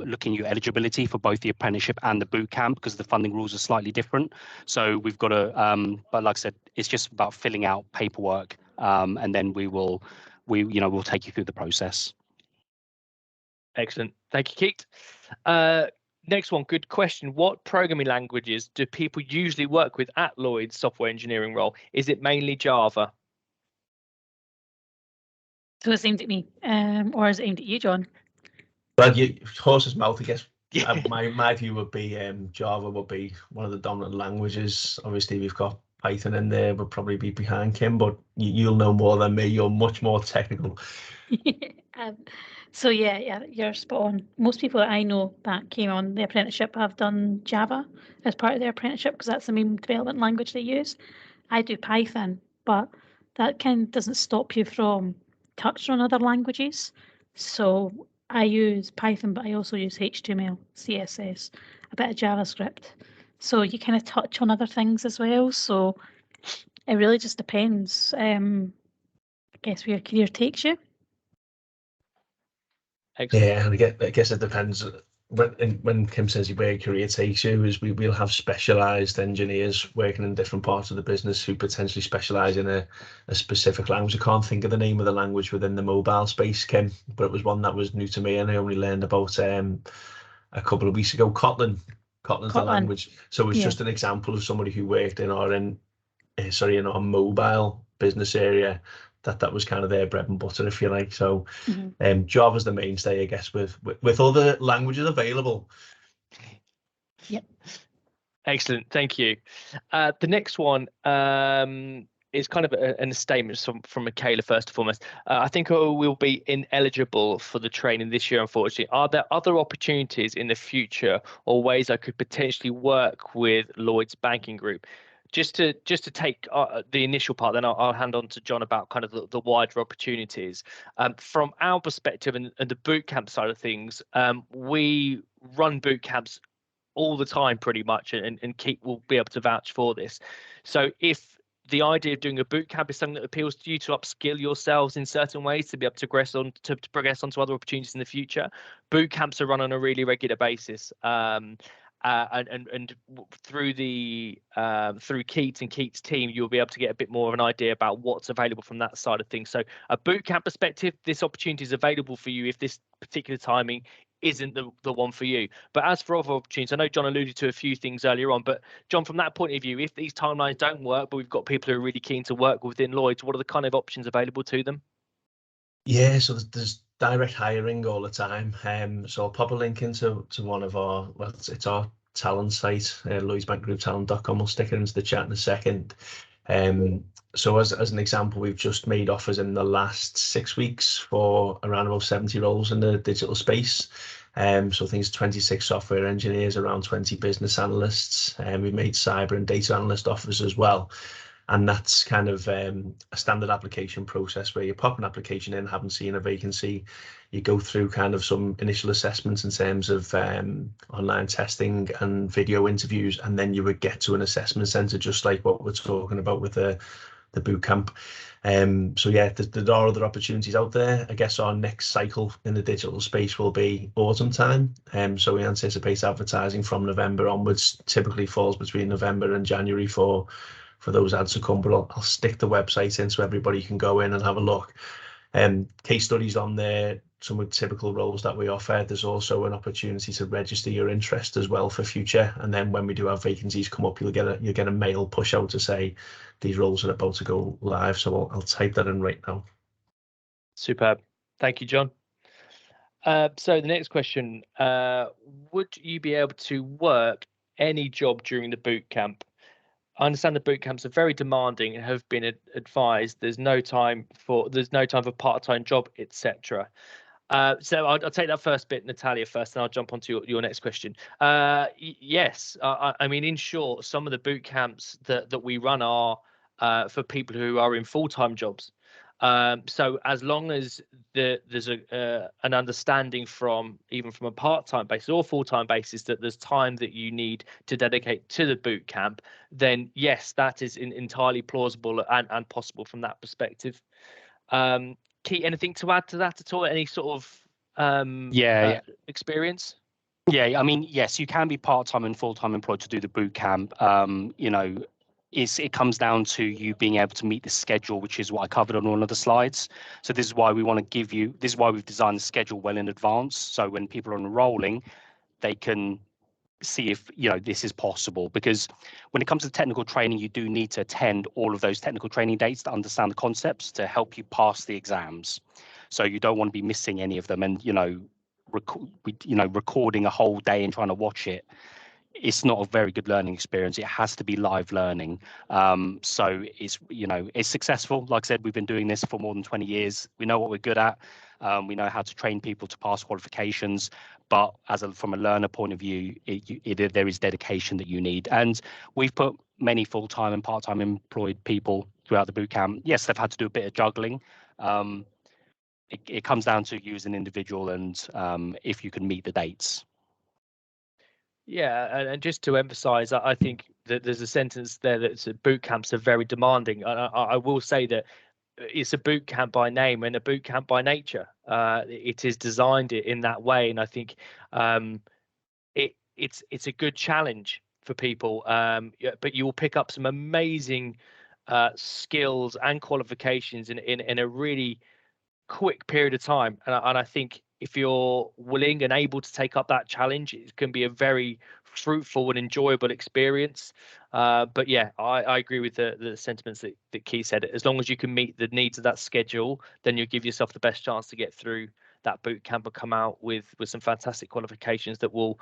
looking at your eligibility for both the apprenticeship and the boot camp, because the funding rules are slightly different. So we've got to, but like I said, it's just about filling out paperwork, and then we'll take you through the process. Excellent. Thank you, Keith. Next one, good question. What programming languages do people usually work with at Lloyd's software engineering role? Is it mainly Java? So it's aimed at me, or is it aimed at you, John? Well, horse's mouth, I guess. Yeah. My view would be Java would be one of the dominant languages. Obviously, we've got Python in there, would probably be behind Kim, but you'll know more than me. You're much more technical. So yeah, you're spot on. Most people that I know that came on the apprenticeship have done Java as part of their apprenticeship, because that's the main development language they use. I do Python, but that kind of doesn't stop you from touched on other languages. So I use Python, but I also use HTML, CSS, a bit of JavaScript. So you kind of touch on other things as well. So it really just depends, I guess, where your career takes you. Excellent. Yeah, and I guess it depends. When Kim says where your career takes you, is we'll have specialised engineers working in different parts of the business who potentially specialise in a specific language. I can't think of the name of the language within the mobile space, Kim, but it was one that was new to me, and I only learned about a couple of weeks ago. Kotlin. Kotlin's the language. So it's just an example of somebody who worked in our mobile business area. That was kind of their bread and butter, if you like. So Java's the mainstay, I guess, with other languages available. Yep. Excellent, thank you. The next one is kind of a statement from Michaela, first and foremost. I think I will be ineligible for the training this year, unfortunately. Are there other opportunities in the future or ways I could potentially work with Lloyds Banking Group? Just to take the initial part, then I'll hand on to John about kind of the wider opportunities. From our perspective and the bootcamp side of things, we run bootcamps all the time pretty much, and Keith will be able to vouch for this. So if the idea of doing a bootcamp is something that appeals to you to upskill yourselves in certain ways to be able to progress onto other opportunities in the future, bootcamps are run on a really regular basis. And through Keith and Keith's team, you'll be able to get a bit more of an idea about what's available from that side of things. So a bootcamp perspective, this opportunity is available for you if this particular timing isn't the one for you. But as for other opportunities, I know John alluded to a few things earlier on, but John, from that point of view, if these timelines don't work, but we've got people who are really keen to work within Lloyds, what are the kind of options available to them? Yeah, so there's direct hiring all the time. So I'll pop a link into one of our, well, it's our talent site, lloydsbankgrouptalent.com. We'll stick it into the chat in a second. So as an example, we've just made offers in the last 6 weeks for around about 70 roles in the digital space. So things 26 software engineers, around 20 business analysts, and we've made cyber and data analyst offers as well. And that's kind of a standard application process where you pop an application in, haven't seen a vacancy, you go through kind of some initial assessments in terms of online testing and video interviews, and then you would get to an assessment centre, just like what we're talking about with the bootcamp. So yeah, there are other opportunities out there. I guess our next cycle in the digital space will be autumn time. So we anticipate advertising from November onwards, typically falls between November and January for those ads to come, but I'll stick the website in so everybody can go in and have a look. Case studies on there, some of the typical roles that we offer. There's also an opportunity to register your interest as well for future, and then when we do have vacancies come up, you'll get a mail push out to say these roles are about to go live. So I'll type that in right now. Superb, thank you, John. So the next question, would you be able to work any job during the boot camp? I understand the boot camps are very demanding and have been advised there's no time for part-time job, etc. So I'll take that first bit, Natalia, first, and I'll jump onto your next question. Yes, I mean, in short, some of the boot camps that we run are for people who are in full-time jobs. So as long as there's an understanding even from a part-time basis or full-time basis that there's time that you need to dedicate to the boot camp, then yes, that is entirely plausible and possible from that perspective. Keith, anything to add to that at all? Any sort of experience? Yeah, I mean, yes, you can be part-time and full-time employed to do the boot camp. It comes down to you being able to meet the schedule, which is what I covered on one of the slides. So this is why we want to give you, this is why we've designed the schedule well in advance. So when people are enrolling, they can see if, this is possible. Because when it comes to technical training, you do need to attend all of those technical training dates to understand the concepts to help you pass the exams. So you don't want to be missing any of them. And, recording a whole day and trying to watch it, it's not a very good learning experience. It has to be live learning. So it's successful. Like I said, we've been doing this for more than 20 years. We know what we're good at. We know how to train people to pass qualifications. But from a learner point of view, there is dedication that you need. And we've put many full-time and part-time employed people throughout the bootcamp. Yes, they've had to do a bit of juggling. it comes down to you as an individual and if you can meet the dates. Yeah, and just to emphasise, I think that there's a sentence there that boot camps are very demanding. I will say that it's a boot camp by name and a boot camp by nature. It is designed in that way, and I think it's a good challenge for people. But you will pick up some amazing skills and qualifications in a really quick period of time, and I think if you're willing and able to take up that challenge, it can be a very fruitful and enjoyable experience. But yeah, I agree with the sentiments that Keith said. As long as you can meet the needs of that schedule, then you'll give yourself the best chance to get through that boot camp and come out with some fantastic qualifications that will,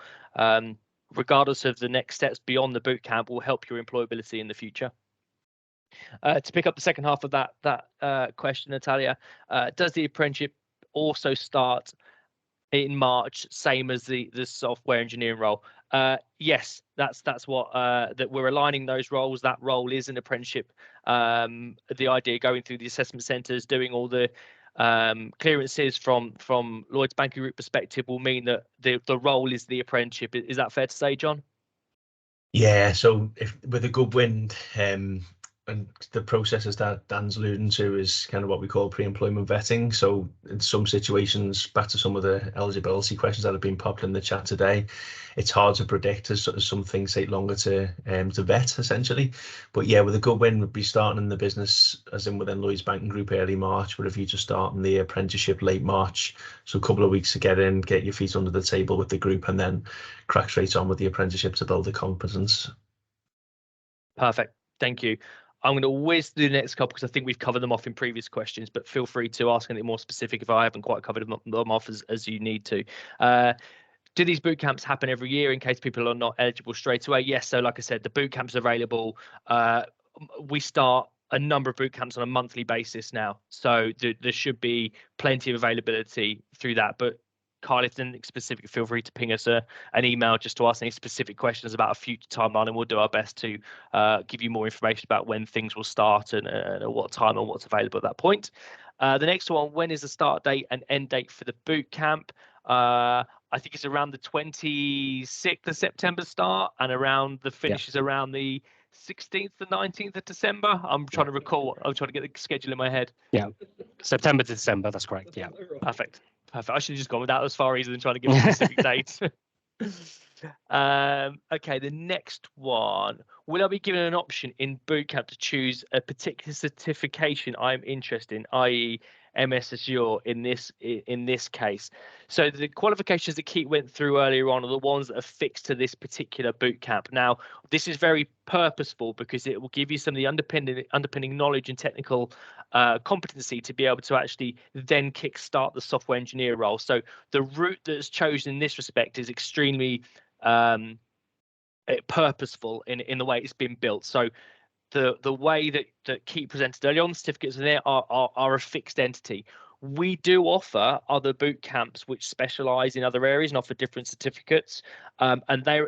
regardless of the next steps beyond the boot camp, will help your employability in the future. To pick up the second half of that question, Natalia, does the apprenticeship also start in March, same as the software engineering role? Yes, that's what that we're aligning those roles. That role is an apprenticeship. The idea going through the assessment centres, doing all the clearances from Lloyds Banking Group perspective will mean that the role is the apprenticeship. Is that fair to say, John? Yeah, so if with a good wind, and the processes that Dan's alluding to is kind of what we call pre-employment vetting. So in some situations, back to some of the eligibility questions that have been popped in the chat today, it's hard to predict as some things take longer to vet essentially. But yeah, with a good win, we'd be starting in the business as in within Lloyds Banking Group early March, with a view to starting the apprenticeship late March. So a couple of weeks to get in, get your feet under the table with the group, and then crack straight on with the apprenticeship to build the competence. Perfect. Thank you. I'm going to whiz through the next couple because I think we've covered them off in previous questions, but feel free to ask anything more specific if I haven't quite covered them off as you need to. Do these boot camps happen every year in case people are not eligible straight away? Yes. So like I said, the boot camps are available. We start a number of boot camps on a monthly basis now. So there should be plenty of availability through that. But Carl, if there's anything specific, feel free to ping us an email just to ask any specific questions about a future timeline, and we'll do our best to give you more information about when things will start and at what time and what's available at that point. The next one, when is the start date and end date for the boot camp? I think it's around the 26th of September start, and around the finish is around the 16th to 19th of December. I'm trying to recall. I'm trying to get the schedule in my head. Yeah, September to December. That's correct. Yeah. Perfect. I should have just gone with that. It was far easier than trying to give a specific date. Okay, the next one. Will I be given an option in bootcamp to choose a particular certification I'm interested in, i.e. MS Azure in this case? So the qualifications that Keith went through earlier on are the ones that are fixed to this particular bootcamp. Now, this is very purposeful because it will give you some of the underpinning knowledge and technical competency to be able to actually then kickstart the software engineer role. So the route that's chosen in this respect is extremely purposeful in the way it's been built. So the way that Keith presented earlier on, the certificates in there are a fixed entity. We do offer other boot camps which specialize in other areas and offer different certificates, and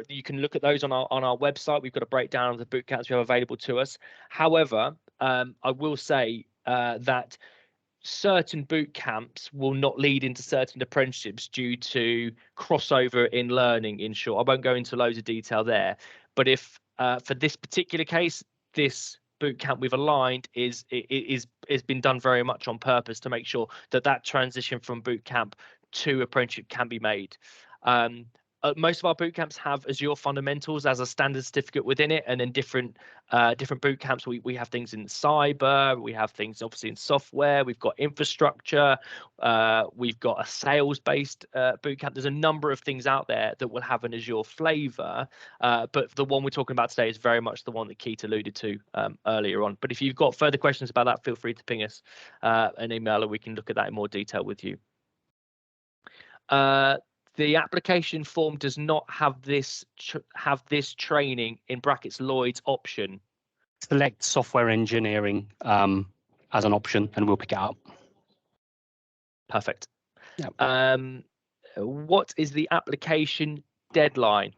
you can look at those on our website. We've got a breakdown of the boot camps we have available to us. However, I will say that certain boot camps will not lead into certain apprenticeships due to crossover in learning. In short, I won't go into loads of detail there, but if for this particular case, this boot camp we've aligned is been done very much on purpose to make sure that transition from boot camp to apprenticeship can be made. Most of our boot camps have Azure fundamentals as a standard certificate within it, and then different boot camps. We have things in cyber, we have things obviously in software, we've got infrastructure, we've got a sales-based boot camp. There's a number of things out there that will have an Azure flavor, but the one we're talking about today is very much the one that Keith alluded to earlier on. But if you've got further questions about that, feel free to ping us an email, and we can look at that in more detail with you. The application form does not have this training in brackets Lloyd's option. Select software engineering as an option, and we'll pick it up. Perfect. Yep. What is the application deadline?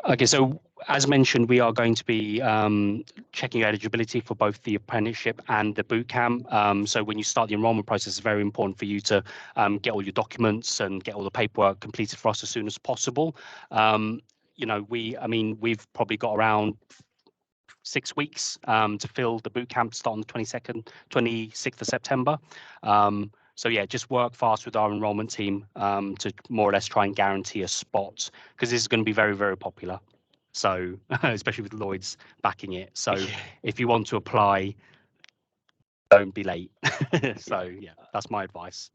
Okay, so as mentioned, we are going to be checking eligibility for both the apprenticeship and the bootcamp. So when you start the enrolment process, it's very important for you to get all your documents and get all the paperwork completed for us as soon as possible. We've probably got around 6 weeks to fill the bootcamp, start on the 26th of September. So yeah, just work fast with our enrolment team to more or less try and guarantee a spot, because this is going to be very, very popular. So especially with Lloyd's backing it. So if you want to apply, don't be late. So yeah, that's my advice.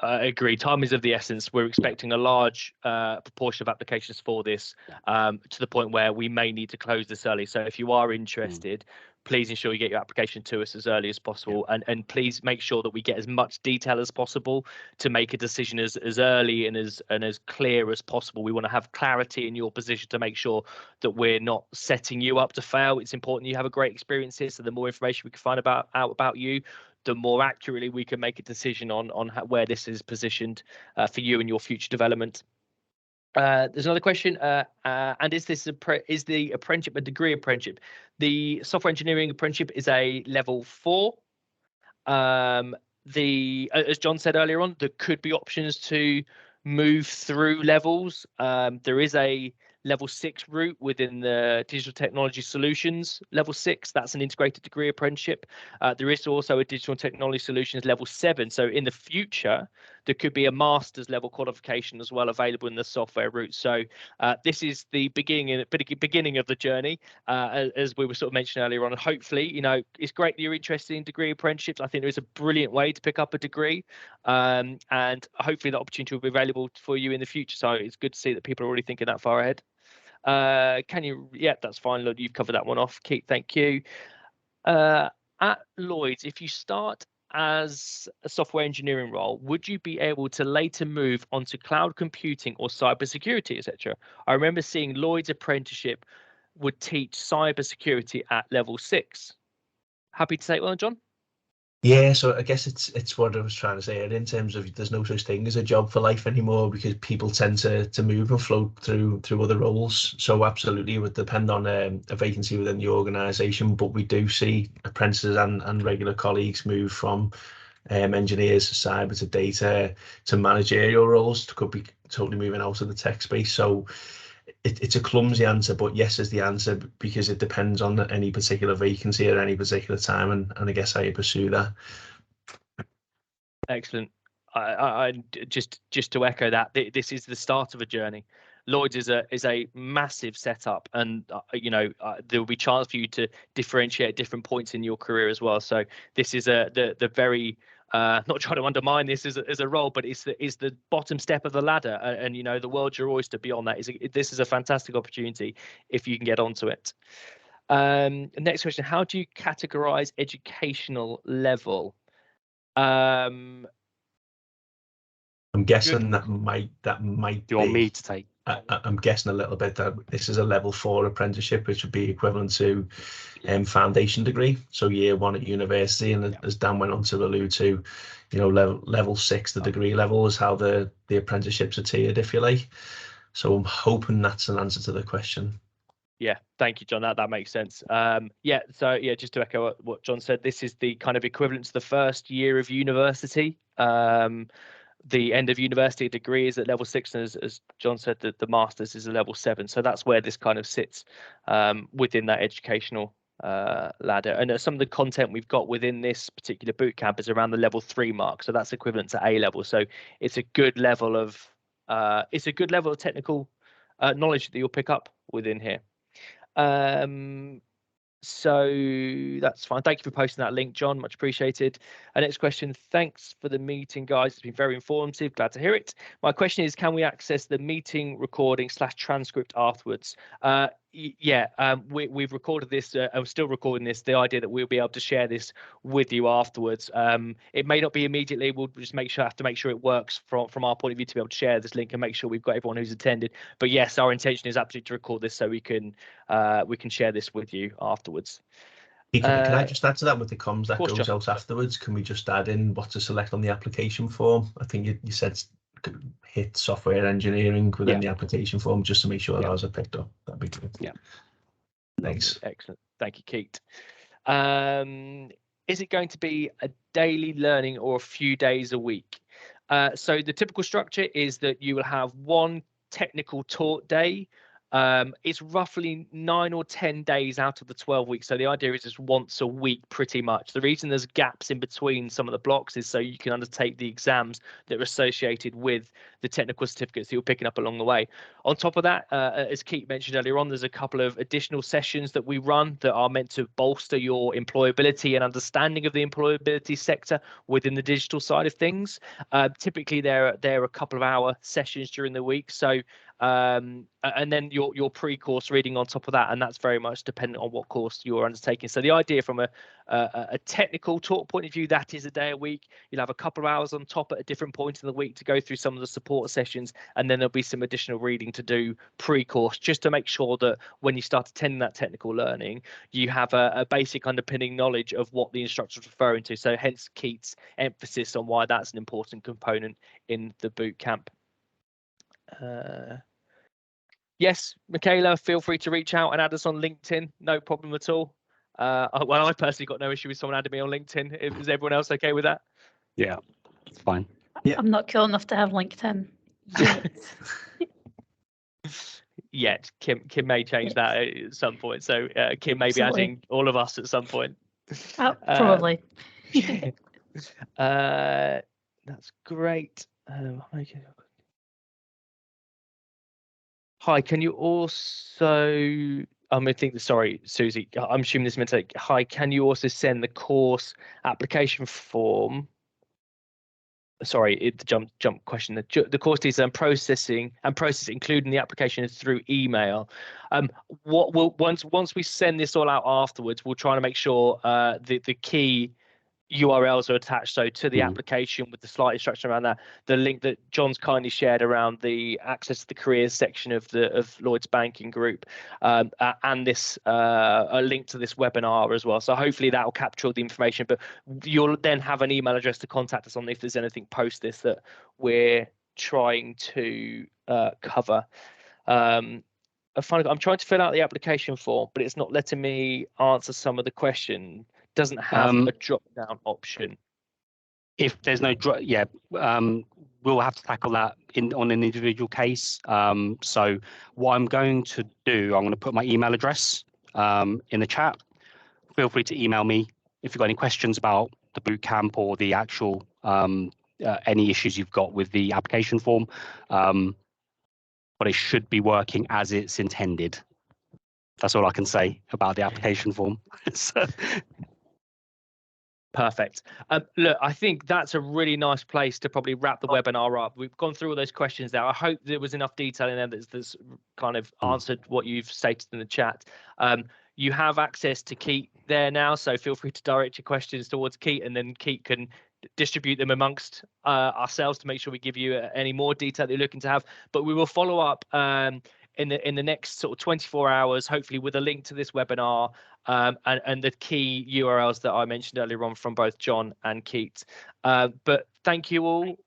I agree. Time is of the essence. We're expecting a large proportion of applications for this, to the point where we may need to close this early. So if you are interested, please ensure you get your application to us as early as possible, and please make sure that we get as much detail as possible to make a decision as early and as clear as possible. We want to have clarity in your position to make sure that we're not setting you up to fail. It's important you have a great experience here, so the more information we can find out about you, the more accurately we can make a decision on where this is positioned for you and your future development. There's another question, and is the apprenticeship a degree apprenticeship? The software engineering apprenticeship is a level 4. As John said earlier on, there could be options to move through levels. There is a level 6 route within the digital technology solutions level 6. That's an integrated degree apprenticeship. There is also a digital technology solutions level 7. So in the future, there could be a master's level qualification as well available in the software route. So this is the beginning of the journey, as we were sort of mentioning earlier on. And hopefully, it's great that you're interested in degree apprenticeships. I think there is a brilliant way to pick up a degree, and hopefully that opportunity will be available for you in the future. So it's good to see that people are already thinking that far ahead. Yeah, that's fine, Lloyd. You've covered that one off. Keith, thank you. At Lloyd's, if you start as a software engineering role, would you be able to later move onto cloud computing or cybersecurity, etc.? I remember seeing Lloyd's apprenticeship would teach cybersecurity at level 6. Happy to take one, John? Yeah, so I guess it's what I was trying to say in terms of there's no such thing as a job for life anymore, because people tend to move and float through other roles. So absolutely, it would depend on a vacancy within the organisation, but we do see apprentices and regular colleagues move from engineers to cyber to data to managerial roles. Could be totally moving out of the tech space. So it's a clumsy answer, but yes is the answer, because it depends on any particular vacancy at any particular time, and I guess how you pursue that. Excellent. I just to echo that, this is the start of a journey. Lloyd's is a massive setup, and there will be chance for you to differentiate at different points in your career as well. So this is the very not trying to undermine this as a role, but it's the bottom step of the ladder, and the world's your oyster beyond that. This is a fantastic opportunity if you can get onto it. Next question: how do you categorize educational level? I'm guessing that might do you want me to take? I'm guessing a little bit that this is a level 4 apprenticeship, which would be equivalent to foundation degree, so year 1 at university. And as Dan went on to allude to, level 6, the degree level, is how the apprenticeships are tiered, if you like. So I'm hoping that's an answer to the question. Yeah, thank you, John. That makes sense. Just to echo what John said, this is the kind of equivalent to the first year of university. The end of university degree is at level 6, and as John said, the master's is at level 7. So that's where this kind of sits within that educational ladder. And some of the content we've got within this particular bootcamp is around the level 3 mark. So that's equivalent to A level. So it's a good level of technical knowledge that you'll pick up within here. So that's fine. Thank you for posting that link, John. Much appreciated. Next question. Thanks for the meeting, guys. It's been very informative. Glad to hear it. My question is, can we access the meeting recording / transcript afterwards? We've recorded this. I'm still recording this. The idea that we'll be able to share this with you afterwards. It may not be immediately. We'll just have to make sure it works from our point of view to be able to share this link and make sure we've got everyone who's attended. But yes, our intention is absolutely to record this so we can share this with you afterwards. Can I just add to that with the comms that goes John. out afterwards? Can we just add in what to select on the application form? I think you said hit software engineering within the application form, just to make sure that ours are picked up. That'd be good. Yeah. Thanks. Excellent. Thank you, Keith. Is it going to be a daily learning or a few days a week? So the typical structure is that you will have one technical taught day. It's roughly 9 or 10 days out of the 12 weeks. So the idea is just once a week, pretty much. The reason there's gaps in between some of the blocks is so you can undertake the exams that are associated with the technical certificates that you're picking up along the way. On top of that, as Keith mentioned earlier on, there's a couple of additional sessions that we run that are meant to bolster your employability and understanding of the employability sector within the digital side of things. Typically, they're a couple of hour sessions during the week. So and then your pre-course reading on top of that, and that's very much dependent on what course you're undertaking. So the idea from a technical talk point of view, that is a day a week. You'll have a couple of hours on top at a different point in the week to go through some of the support sessions, and then there'll be some additional reading to do pre-course, just to make sure that when you start attending that technical learning, you have a basic underpinning knowledge of what the instructor is referring to. So hence Keith's emphasis on why that's an important component in the boot camp. Yes, Michaela, feel free to reach out and add us on LinkedIn. No problem at all. Well, I personally got no issue with someone adding me on LinkedIn. Is everyone else okay with that? Yeah, it's fine. Yeah. I'm not cool enough to have LinkedIn yet. Yet. Kim may change that at some point. So Kim may be Absolutely. adding all of us at some point. Probably. That's great. Hi, can you also, sorry, Susie, I'm assuming this meant to, hi, can you also send the course application form? Sorry, the jump question. The course details and processing, including the application is through email. What will once we send this all out afterwards, we'll try to make sure the key URLs are attached, so to the application with the slight instruction around that, the link that John's kindly shared around the access to the careers section of Lloyds Banking Group, and this a link to this webinar as well. So hopefully that will capture all the information, but you'll then have an email address to contact us on if there's anything post this that we're trying to cover. I'm trying to fill out the application form, but it's not letting me answer some of the questions. Doesn't have a drop down option. If there's no drop, we'll have to tackle that on an individual case. So what I'm going to do, I'm going to put my email address in the chat. Feel free to email me if you've got any questions about the bootcamp or the actual any issues you've got with the application form. But it should be working as it's intended. That's all I can say about the application form. Perfect. Look, I think that's a really nice place to probably wrap the webinar up. We've gone through all those questions now. I hope there was enough detail in there that's kind of answered what you've stated in the chat. You have access to Keith there now, so feel free to direct your questions towards Keith, and then Keith can distribute them amongst ourselves to make sure we give you any more detail that you're looking to have. But we will follow up in the next sort of 24 hours, hopefully with a link to this webinar and the key URLs that I mentioned earlier on from both John and Keith. But thank you all.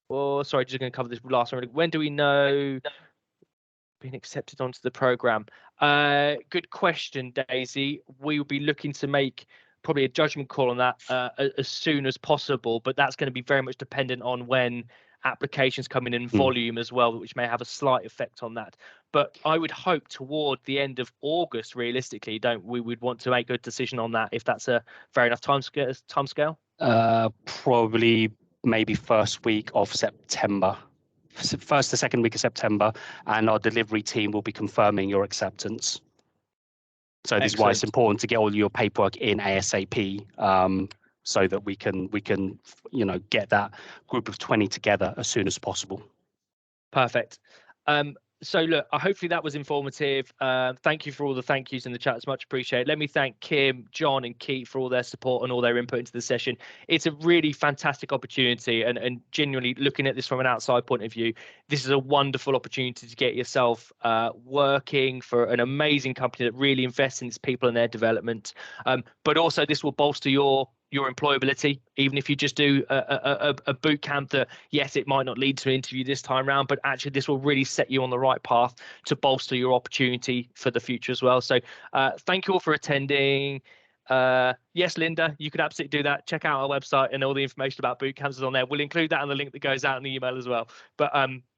Oh, sorry, just going to cover this last one. When do we know being accepted onto the program? Good question, Daisy. We will be looking to make probably a judgment call on that as soon as possible, but that's going to be very much dependent on when applications come in volume as well, which may have a slight effect on that. But I would hope toward the end of August, realistically, we would want to make a decision on that if that's a fair enough timescale. Probably maybe first week of September, first to second week of September, and our delivery team will be confirming your acceptance. So this is why it's important to get all your paperwork in ASAP, so that we can get that group of 20 together as soon as possible. Perfect. So look, hopefully that was informative. Thank you for all the thank yous in the chat. It's much appreciated. Let me thank Kim, John and Keith for all their support and all their input into the session. It's a really fantastic opportunity, and genuinely looking at this from an outside point of view, this is a wonderful opportunity to get yourself working for an amazing company that really invests in its people and their development. But also this will bolster your your employability, even if you just do a boot camp that, yes, it might not lead to an interview this time round, but actually this will really set you on the right path to bolster your opportunity for the future as well. So thank you all for attending. Yes, Linda, you could absolutely do that. Check out our website, and all the information about boot camps is on there. We'll include that in the link that goes out in the email as well. But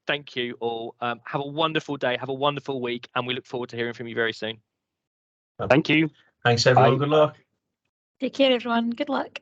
thank you all. Have a wonderful day. Have a wonderful week. And we look forward to hearing from you very soon. Thank you. Thanks, everyone. Bye. Good luck. Take care, everyone. Good luck.